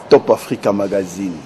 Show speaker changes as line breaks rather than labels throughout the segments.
Top Africa Magazine.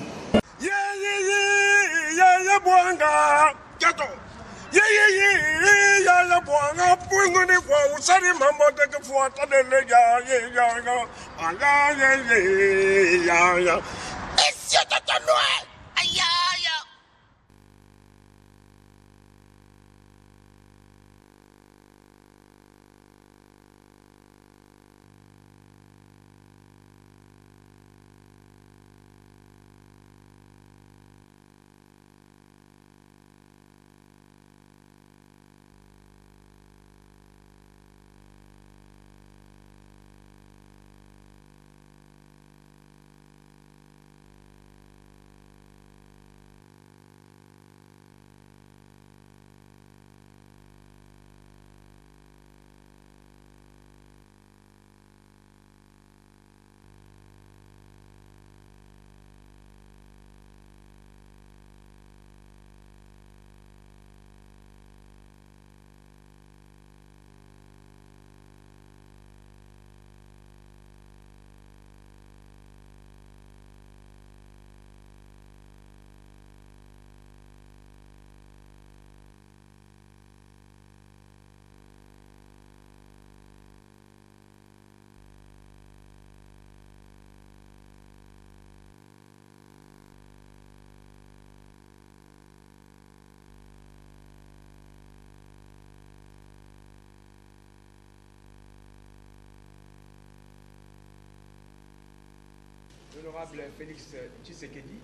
L'honorable Félix Tshisekedi.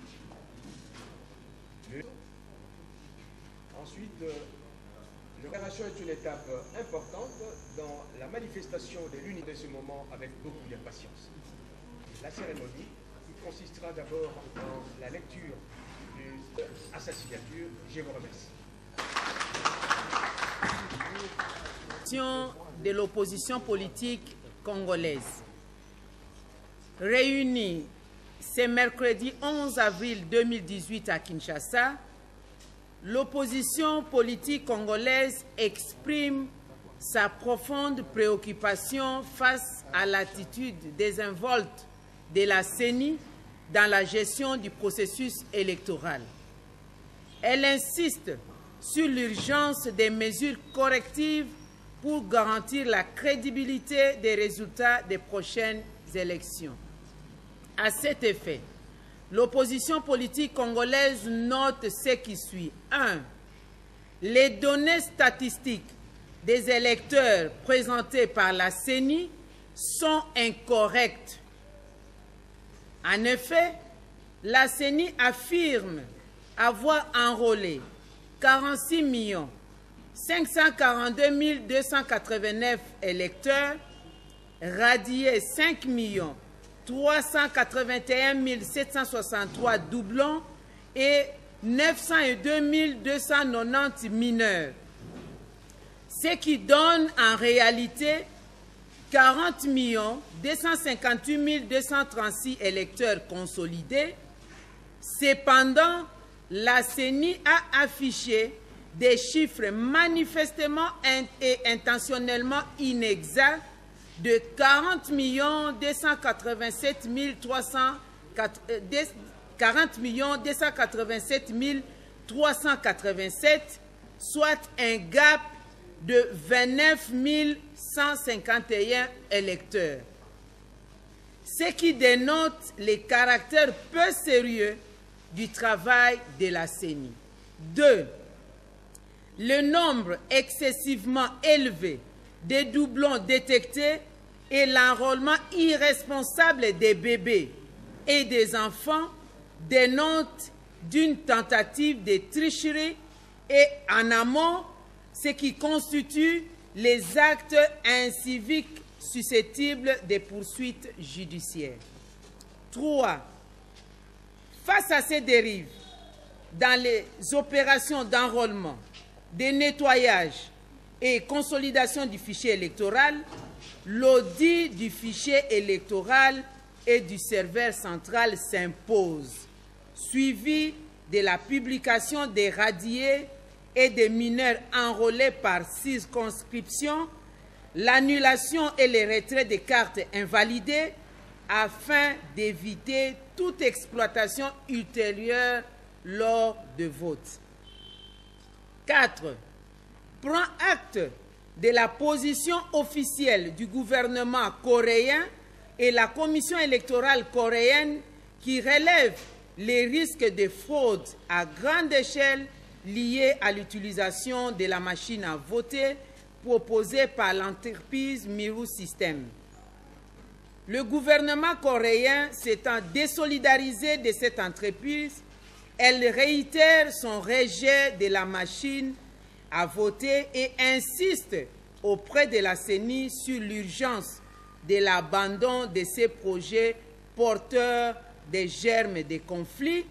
Ensuite, l'opération est une étape importante dans la manifestation de l'unité de ce moment avec beaucoup d'impatience. La cérémonie consistera d'abord dans la lecture à sa signature. Je vous remercie.
De l'opposition politique congolaise. Réunie ce mercredi 11 avril 2018 à Kinshasa, l'opposition politique congolaise exprime sa profonde préoccupation face à l'attitude désinvolte de la CENI dans la gestion du processus électoral. Elle insiste sur l'urgence des mesures correctives pour garantir la crédibilité des résultats des prochaines élections. À cet effet, l'opposition politique congolaise note ce qui suit. 1. Les données statistiques des électeurs présentées par la CENI sont incorrectes. En effet, la CENI affirme avoir enrôlé 46 542 289 électeurs, radié 5 381 763 doublons et 902 290 mineurs. Ce qui donne en réalité 40 258 236 électeurs consolidés. Cependant, la CENI a affiché des chiffres manifestement et intentionnellement inexacts de 40 287 387, soit un gap de 29 151 électeurs. Ce qui dénote le caractère peu sérieux du travail de la CENI. 2. Le nombre excessivement élevé de doublons détectés et l'enrôlement irresponsable des bébés et des enfants dénotent d'une tentative de tricherie et en amont, ce qui constitue les actes inciviques susceptibles de poursuites judiciaires. 3. Face à ces dérives, dans les opérations d'enrôlement, de nettoyage et consolidation du fichier électoral, l'audit du fichier électoral et du serveur central s'impose, suivi de la publication des radiés et des mineurs enrôlés par circonscription, l'annulation et le retrait des cartes invalidées afin d'éviter toute exploitation ultérieure lors de vote. 4. Prend acte de la position officielle du gouvernement coréen et la commission électorale coréenne qui relève les risques de fraude à grande échelle liés à l'utilisation de la machine à voter proposée par l'entreprise Miru System. Le gouvernement coréen s'étant désolidarisé de cette entreprise, elle réitère son rejet de la machine à voter et insiste auprès de la CENI sur l'urgence de l'abandon de ces projets porteurs des germes de conflits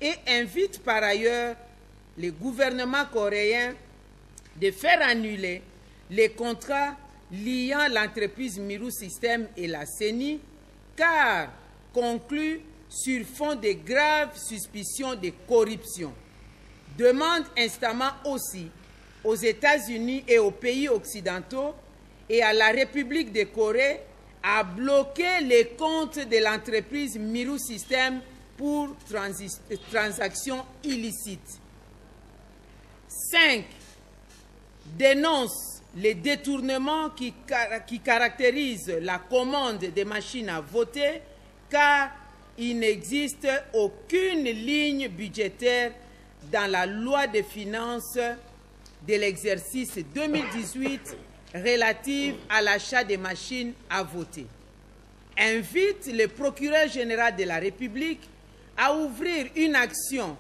et invite par ailleurs le gouvernement coréen de faire annuler les contrats liant l'entreprise Miru System et la CENI, car conclus sur fond de graves suspicions de corruption. Demande instamment aussi aux États-Unis et aux pays occidentaux et à la République de Corée à bloquer les comptes de l'entreprise Miru System pour transactions illicites. 5. Dénonce les détournements qui caractérisent la commande des machines à voter, car il n'existe aucune ligne budgétaire dans la loi de finances de l'exercice 2018 relative à l'achat des machines à voter. Invite le procureur général de la République à ouvrir une action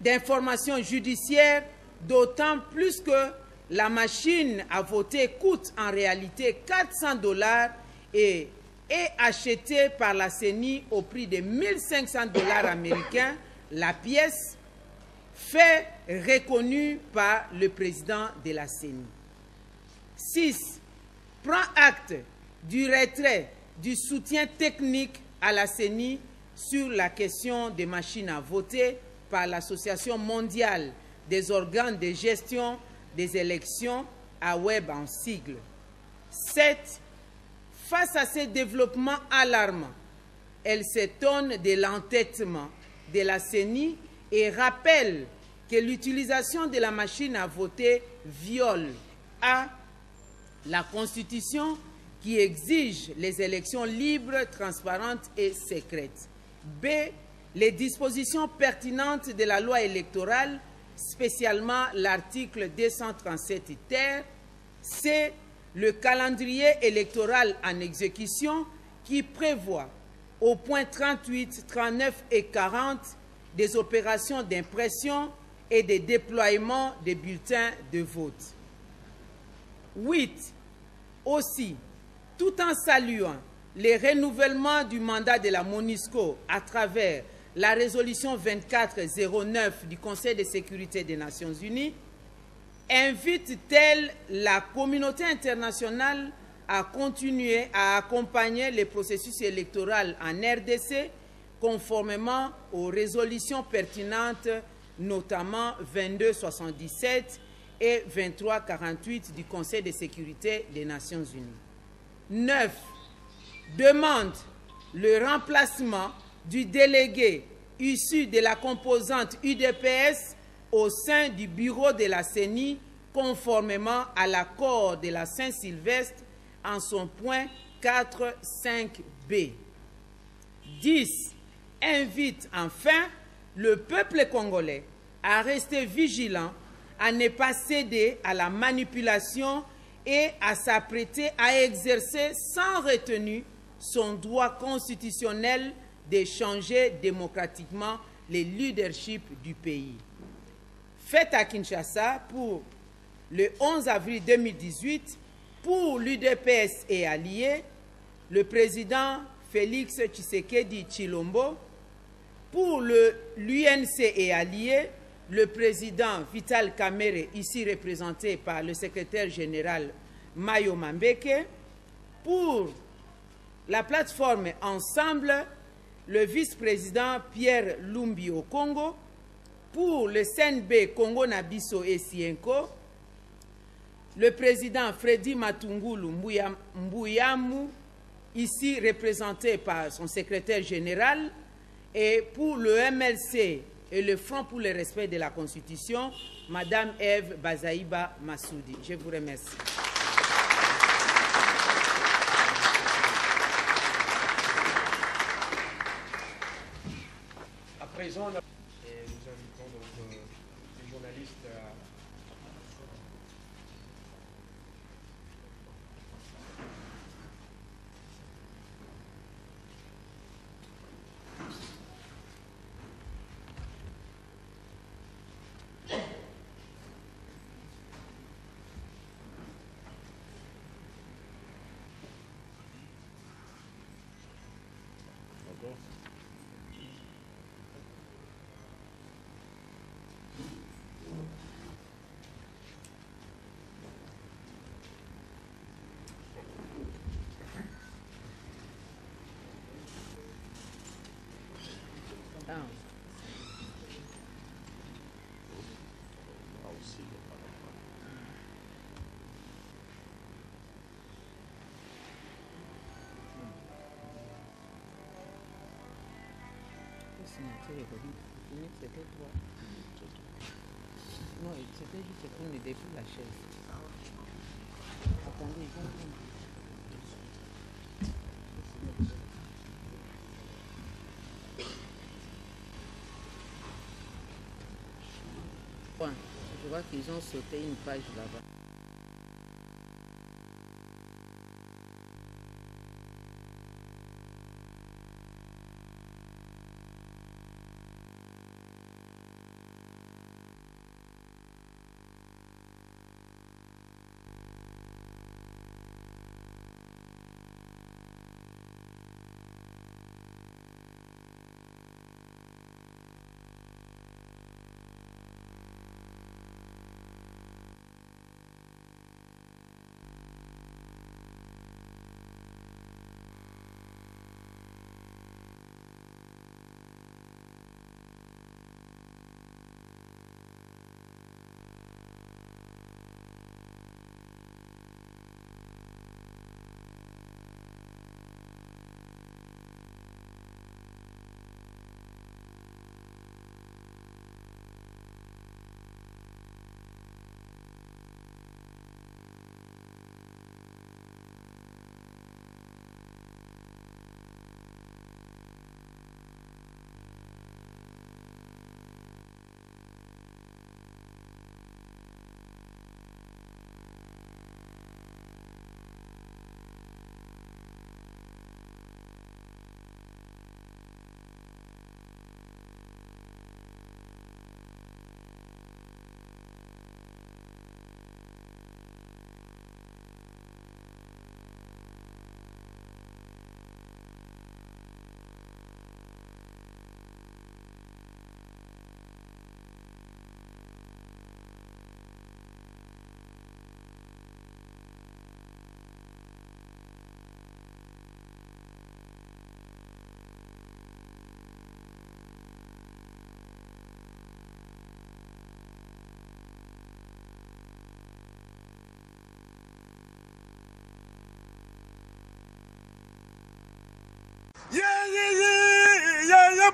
d'information judiciaire, d'autant plus que la machine à voter coûte en réalité $400 et est achetée par la CENI au prix de $1 500 américains la pièce, fait reconnu par le président de la CENI. 6. Prend acte du retrait du soutien technique à la CENI sur la question des machines à voter par l'Association mondiale des organes de gestion des élections, AWEB en sigle. 7. Face à ces développements alarmants, elle s'étonne de l'entêtement de la CENI et rappelle que l'utilisation de la machine à voter viole A. la Constitution qui exige les élections libres, transparentes et secrètes. B. Les dispositions pertinentes de la loi électorale, spécialement l'article 237 ter. C. Le calendrier électoral en exécution qui prévoit au point 38, 39 et 40 des opérations d'impression et de déploiement des bulletins de vote. 8. Aussi, tout en saluant les renouvellements du mandat de la MONUSCO à travers la résolution 2409 du Conseil de sécurité des Nations Unies, invite-t-elle la communauté internationale à continuer à accompagner le processus électoral en RDC conformément aux résolutions pertinentes, notamment 2277 et 2348 du Conseil de sécurité des Nations Unies. 9. Demande le remplacement du délégué issu de la composante UDPS au sein du bureau de la CENI conformément à l'accord de la Saint-Sylvestre en son point 4.5b. 10. Invite enfin le peuple congolais à rester vigilant, à ne pas céder à la manipulation et à s'apprêter à exercer sans retenue son droit constitutionnel de changer démocratiquement le leadership du pays. Fête à Kinshasa pour le 11 avril 2018 pour l'UDPS et alliés, le président Félix Tshisekedi Tshilombo, pour l'UNC et alliés, le président Vital Kamerhe, ici représenté par le secrétaire général Mayo Mambeke, pour la plateforme Ensemble, le vice-président Pierre Lumbi au Congo, pour le CNB Congo Nabiso et Sienko, le président Freddy Matungulu Mbuyamu, ici représenté par son secrétaire général, et pour le MLC et le Front pour le respect de la Constitution, Madame Ève Bazaïba Massoudi. Je vous remercie.
À présent, nous invitons donc les journalistes à...
C'était toi. Non, c'était juste pour me défiler la chaise. Attendez, ils vont prendre. Je vois qu'ils ont sauté une page là-bas.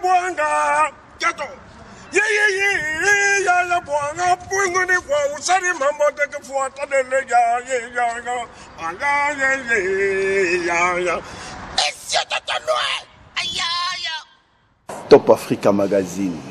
Bwanga Gato ya Bwanga Pungu ni kwa usari mambo teke fuata dele
Top Africa Magazine.